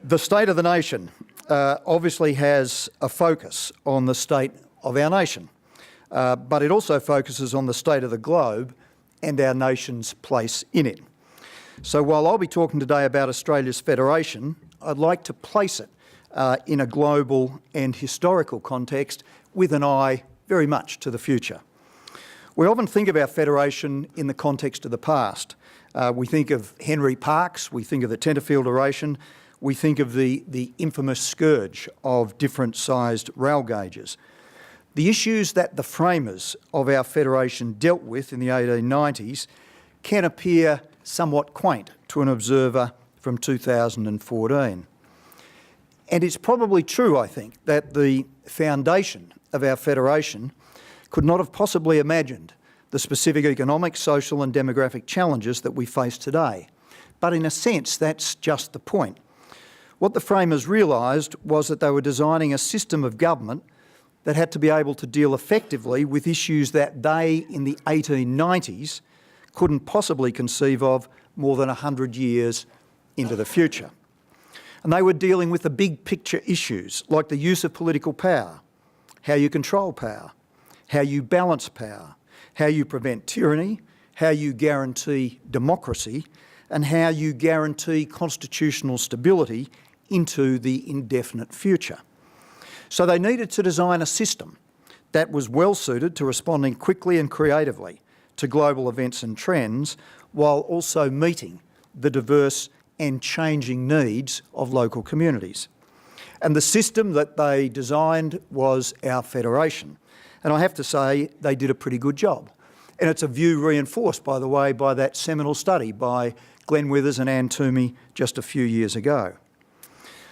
The state of the nation obviously has a focus on the state of our nation, but it also focuses on the state of the globe and our nation's place in it. So while I'll be talking today about Australia's federation, I'd like to place it in a global and historical context with an eye very much to the future. We often think of our federation in the context of the past. We think of Henry Parkes, we think of the Tenterfield Oration, we think of the infamous scourge of different-sized rail gauges. The issues that the framers of our federation dealt with in the 1890s can appear somewhat quaint to an observer from 2014. And it's probably true, I think, that the foundation of our federation could not have possibly imagined the specific economic, social and demographic challenges that we face today. But in a sense, that's just the point. What the framers realised was that they were designing a system of government that had to be able to deal effectively with issues that they, in the 1890s, couldn't possibly conceive of more than 100 years into the future. And they were dealing with the big picture issues like the use of political power, how you control power, how you balance power, how you prevent tyranny, how you guarantee democracy, and how you guarantee constitutional stability into the indefinite future. So they needed to design a system that was well suited to responding quickly and creatively to global events and trends, while also meeting the diverse and changing needs of local communities. And the system that they designed was our federation. And I have to say, they did a pretty good job. And it's a view reinforced, by the way, by that seminal study by Glenn Withers and Anne Toomey just a few years ago.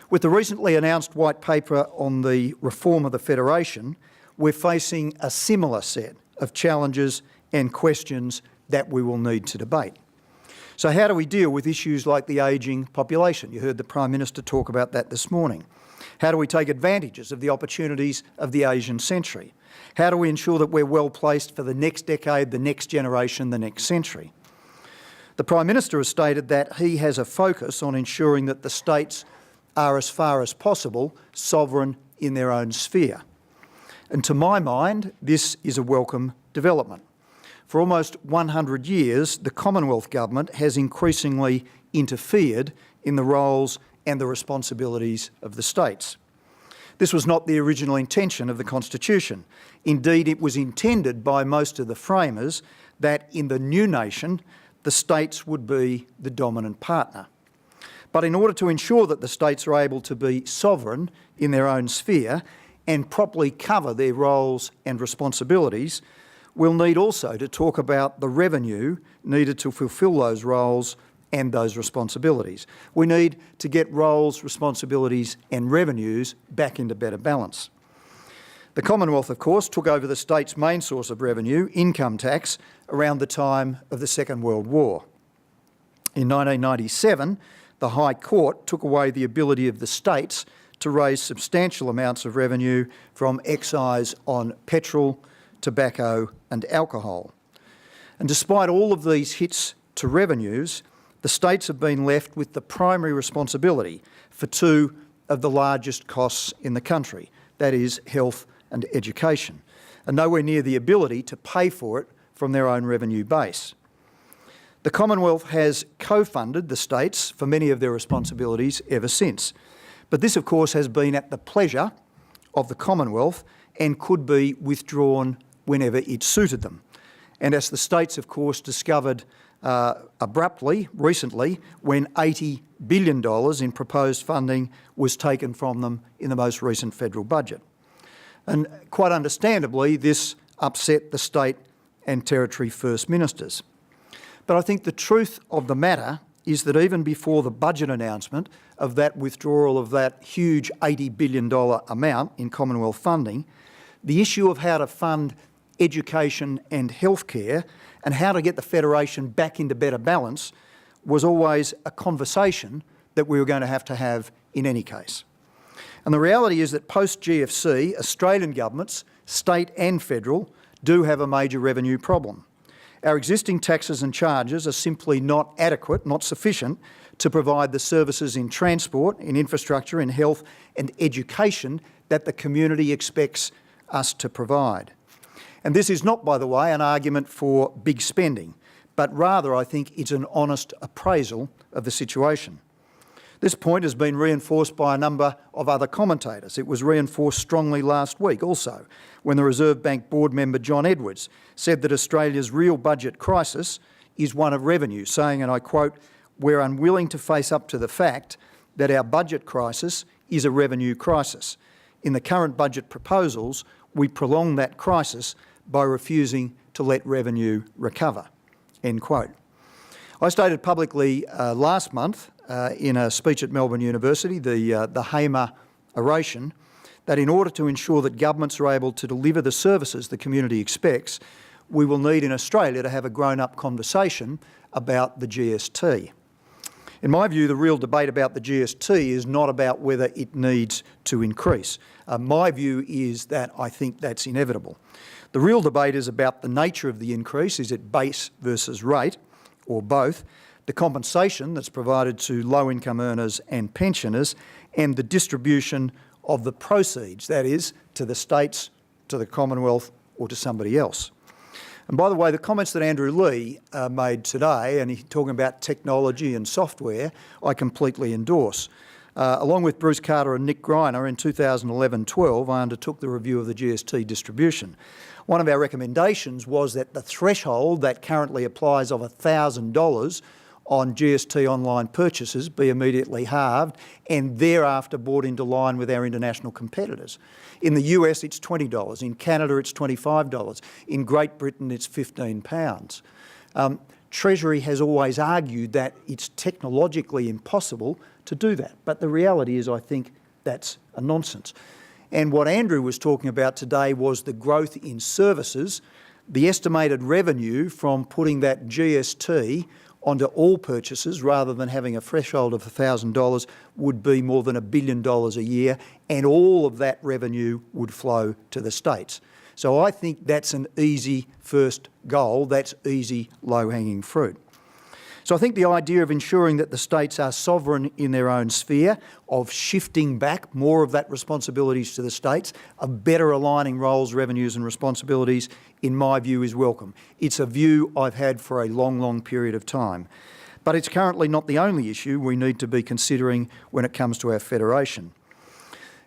With the recently announced white paper on the reform of the federation, we're facing a similar set of challenges and questions that we will need to debate. So how do we deal with issues like the ageing population? You heard the Prime Minister talk about that this morning. How do we take advantages of the opportunities of the Asian century? How do we ensure that we're well placed for the next decade, the next generation, the next century? The Prime Minister has stated that he has a focus on ensuring that the states are, as far as possible, sovereign in their own sphere. And to my mind, this is a welcome development. For almost 100 years, the Commonwealth Government has increasingly interfered in the roles and the responsibilities of the states. This was not the original intention of the Constitution. Indeed, it was intended by most of the framers that in the new nation, the states would be the dominant partner. But in order to ensure that the states are able to be sovereign in their own sphere and properly cover their roles and responsibilities, we'll need also to talk about the revenue needed to fulfil those roles and those responsibilities. We need to get roles, responsibilities and revenues back into better balance. The Commonwealth, of course, took over the state's main source of revenue, income tax, around the time of the Second World War. In 1997, the High Court took away the ability of the states to raise substantial amounts of revenue from excise on petrol, tobacco and alcohol. And despite all of these hits to revenues, the states have been left with the primary responsibility for two of the largest costs in the country, that is health and education, and nowhere near the ability to pay for it from their own revenue base. The Commonwealth has co-funded the states for many of their responsibilities ever since. But this, of course, has been at the pleasure of the Commonwealth and could be withdrawn whenever it suited them. And as the states, of course, discovered abruptly, recently, when $80 billion in proposed funding was taken from them in the most recent federal budget. And quite understandably, this upset the state and territory First Ministers. But I think the truth of the matter is that even before the budget announcement of that withdrawal of that huge $80 billion amount in Commonwealth funding, the issue of how to fund education and healthcare and how to get the Federation back into better balance was always a conversation that we were going to have in any case. And the reality is that post-GFC, Australian governments, state and federal, do have a major revenue problem. Our existing taxes and charges are simply not adequate, not sufficient, to provide the services in transport, in infrastructure, in health and education that the community expects us to provide. And this is not, by the way, an argument for big spending, but rather I think it's an honest appraisal of the situation. This point has been reinforced by a number of other commentators. It was reinforced strongly last week also, when the Reserve Bank board member John Edwards said that Australia's real budget crisis is one of revenue, saying, and I quote, "We're unwilling to face up to the fact that our budget crisis is a revenue crisis. In the current budget proposals, we prolong that crisis by refusing to let revenue recover," end quote. I stated publicly last month in a speech at Melbourne University, the Hamer oration, that in order to ensure that governments are able to deliver the services the community expects, we will need in Australia to have a grown-up conversation about the GST. In my view, the real debate about the GST is not about whether it needs to increase. My view is that I think that's inevitable. The real debate is about the nature of the increase. Is it base versus rate, or both? The compensation that's provided to low-income earners and pensioners, and the distribution of the proceeds, that is, to the states, to the Commonwealth, or to somebody else. And by the way, the comments that Andrew Leigh made today, and he's talking about technology and software, I completely endorse. Along with Bruce Carter and Nick Greiner in 2011-12, I undertook the review of the GST distribution. One of our recommendations was that the threshold that currently applies of $1,000 on GST online purchases be immediately halved and thereafter brought into line with our international competitors. In the US, it's $20. In Canada, it's $25. In Great Britain, it's £15. Treasury has always argued that it's technologically impossible to do that. But the reality is, I think that's a nonsense. And what Andrew was talking about today was the growth in services. The estimated revenue from putting that GST onto all purchases rather than having a threshold of $1,000 would be more than $1 billion a year, and all of that revenue would flow to the states. So I think that's an easy first goal. That's easy low-hanging fruit. So I think the idea of ensuring that the states are sovereign in their own sphere, of shifting back more of that responsibilities to the states, of better aligning roles, revenues and responsibilities, in my view, is welcome. It's a view I've had for a long, long period of time. But it's currently not the only issue we need to be considering when it comes to our federation.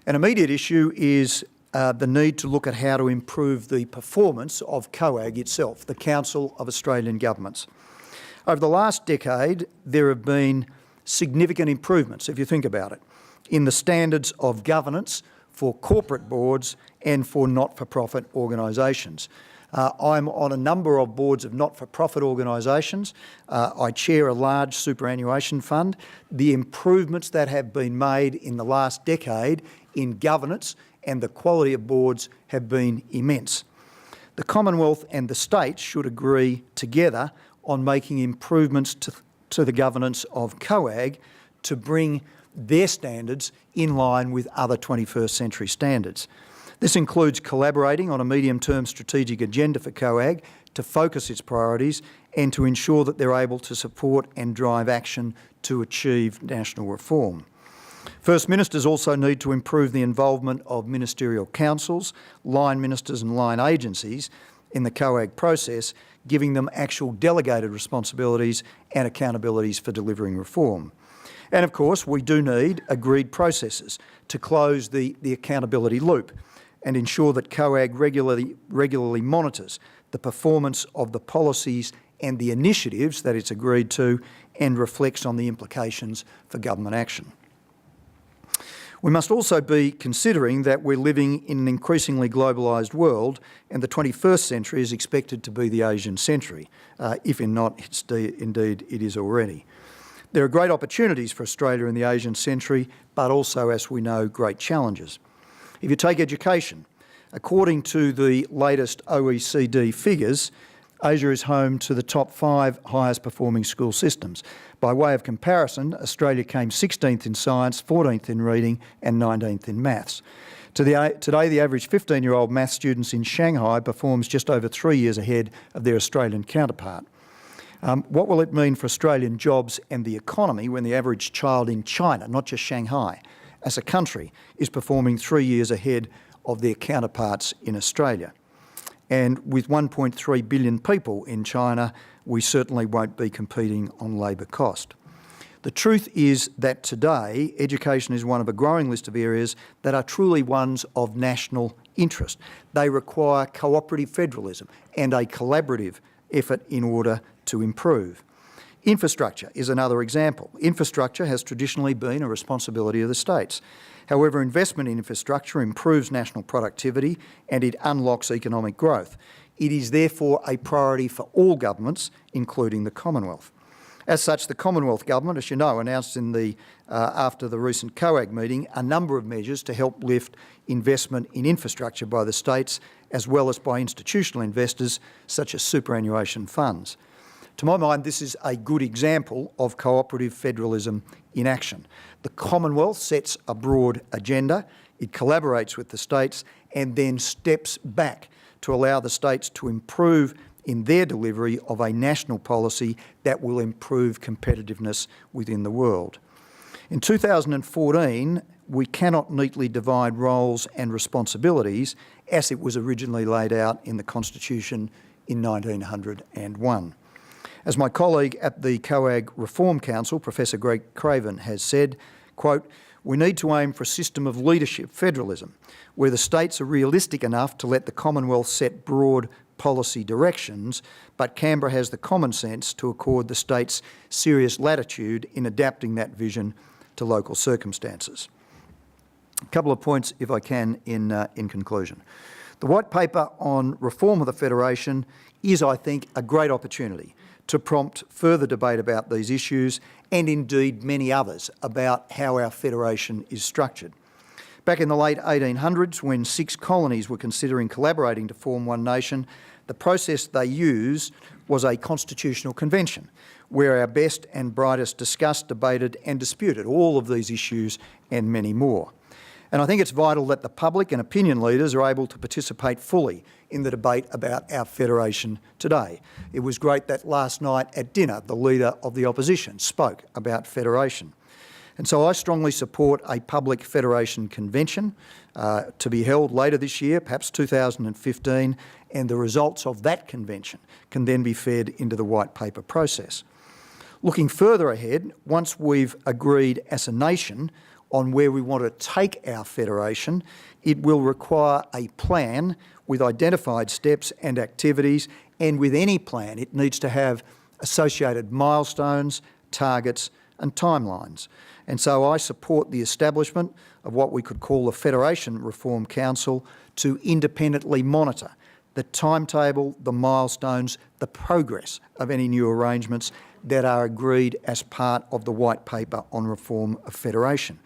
An immediate issue is the need to look at how to improve the performance of COAG itself, the Council of Australian Governments. Over the last decade, there have been significant improvements, if you think about it, in the standards of governance for corporate boards and for not-for-profit organisations. I'm on a number of boards of not-for-profit organisations. I chair a large superannuation fund. The improvements that have been made in the last decade in governance and the quality of boards have been immense. The Commonwealth and the states should agree together on making improvements to the governance of COAG to bring their standards in line with other 21st century standards. This includes collaborating on a medium-term strategic agenda for COAG to focus its priorities and to ensure that they're able to support and drive action to achieve national reform. First Ministers also need to improve the involvement of ministerial councils, line ministers and line agencies in the COAG process, giving them actual delegated responsibilities and accountabilities for delivering reform. And of course, we do need agreed processes to close the accountability loop and ensure that COAG regularly monitors the performance of the policies and the initiatives that it's agreed to and reflects on the implications for government action. We must also be considering that we're living in an increasingly globalised world, and the 21st century is expected to be the Asian century, if not, indeed it is already. There are great opportunities for Australia in the Asian century, but also, as we know, great challenges. If you take education, according to the latest OECD figures, Asia is home to the top 5 highest performing school systems. By way of comparison, Australia came 16th in science, 14th in reading and 19th in maths. Today, the average 15-year-old maths students in Shanghai performs just over 3 years ahead of their Australian counterpart. What will it mean for Australian jobs and the economy when the average child in China, not just Shanghai, as a country, is performing 3 years ahead of their counterparts in Australia? And with 1.3 billion people in China, we certainly won't be competing on labour cost. The truth is that today, education is one of a growing list of areas that are truly ones of national interest. They require cooperative federalism and a collaborative effort in order to improve. Infrastructure is another example. Infrastructure has traditionally been a responsibility of the states. However, investment in infrastructure improves national productivity and it unlocks economic growth. It is therefore a priority for all governments, including the Commonwealth. As such, the Commonwealth Government, as you know, announced after the recent COAG meeting a number of measures to help lift investment in infrastructure by the states as well as by institutional investors such as superannuation funds. To my mind, this is a good example of cooperative federalism in action. The Commonwealth sets a broad agenda, it collaborates with the states and then steps back to allow the states to improve in their delivery of a national policy that will improve competitiveness within the world. In 2014, we cannot neatly divide roles and responsibilities as it was originally laid out in the Constitution in 1901. As my colleague at the COAG Reform Council, Professor Greg Craven, has said, quote, "We need to aim for a system of leadership federalism where the states are realistic enough to let the Commonwealth set broad policy directions, but Canberra has the common sense to accord the states serious latitude in adapting that vision to local circumstances." A couple of points, if I can, in conclusion. The White Paper on Reform of the Federation is, I think, a great opportunity to prompt further debate about these issues and indeed many others about how our federation is structured. Back in the late 1800s, when 6 colonies were considering collaborating to form one nation, the process they used was a constitutional convention where our best and brightest discussed, debated and disputed all of these issues and many more. And I think it's vital that the public and opinion leaders are able to participate fully in the debate about our federation today. It was great that last night at dinner the Leader of the Opposition spoke about federation. And so I strongly support a public federation convention to be held later this year, perhaps 2015, and the results of that convention can then be fed into the White Paper process. Looking further ahead, once we've agreed as a nation on where we want to take our federation, it will require a plan with identified steps and activities, and with any plan it needs to have associated milestones, targets and timelines. And so I support the establishment of what we could call a Federation Reform Council to independently monitor the timetable, the milestones, the progress of any new arrangements that are agreed as part of the White Paper on Reform of Federation.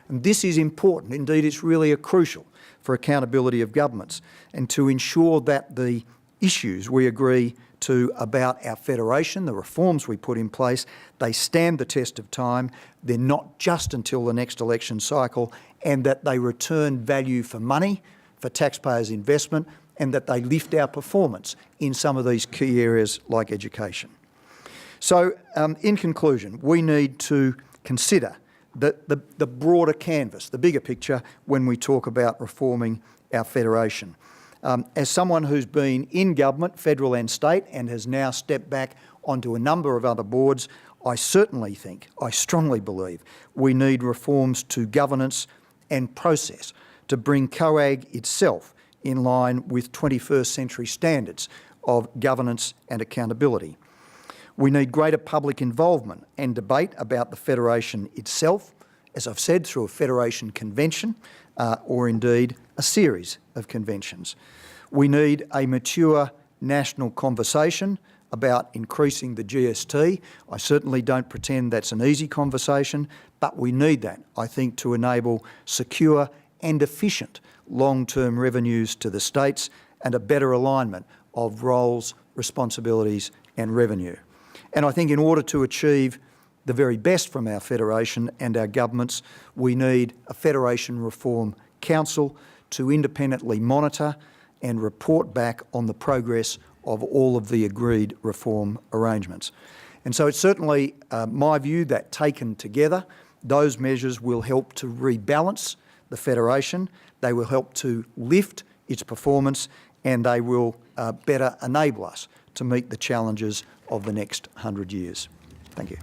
And this is important, indeed it's really crucial for accountability of governments and to ensure that the issues we agree to about our federation, the reforms we put in place, they stand the test of time, they're not just until the next election cycle, and that they return value for money, for taxpayers' investment, and that they lift our performance in some of these key areas like education. So, in conclusion, we need to consider the broader canvas, the bigger picture when we talk about reforming our federation. As someone who's been in government, federal and state, and has now stepped back onto a number of other boards, I certainly think, I strongly believe, we need reforms to governance and process to bring COAG itself in line with 21st century standards of governance and accountability. We need greater public involvement and debate about the federation itself, as I've said, through a federation convention or indeed a series of conventions. We need a mature national conversation about increasing the GST. I certainly don't pretend that's an easy conversation, but we need that, I think, to enable secure and efficient long-term revenues to the states and a better alignment of roles, responsibilities and revenue. And I think in order to achieve the very best from our Federation and our governments, we need a Federation Reform Council to independently monitor and report back on the progress of all of the agreed reform arrangements. And so it's certainly my view that taken together, those measures will help to rebalance the Federation, they will help to lift its performance, and they will better enable us to meet the challenges of the next 100 years. Thank you.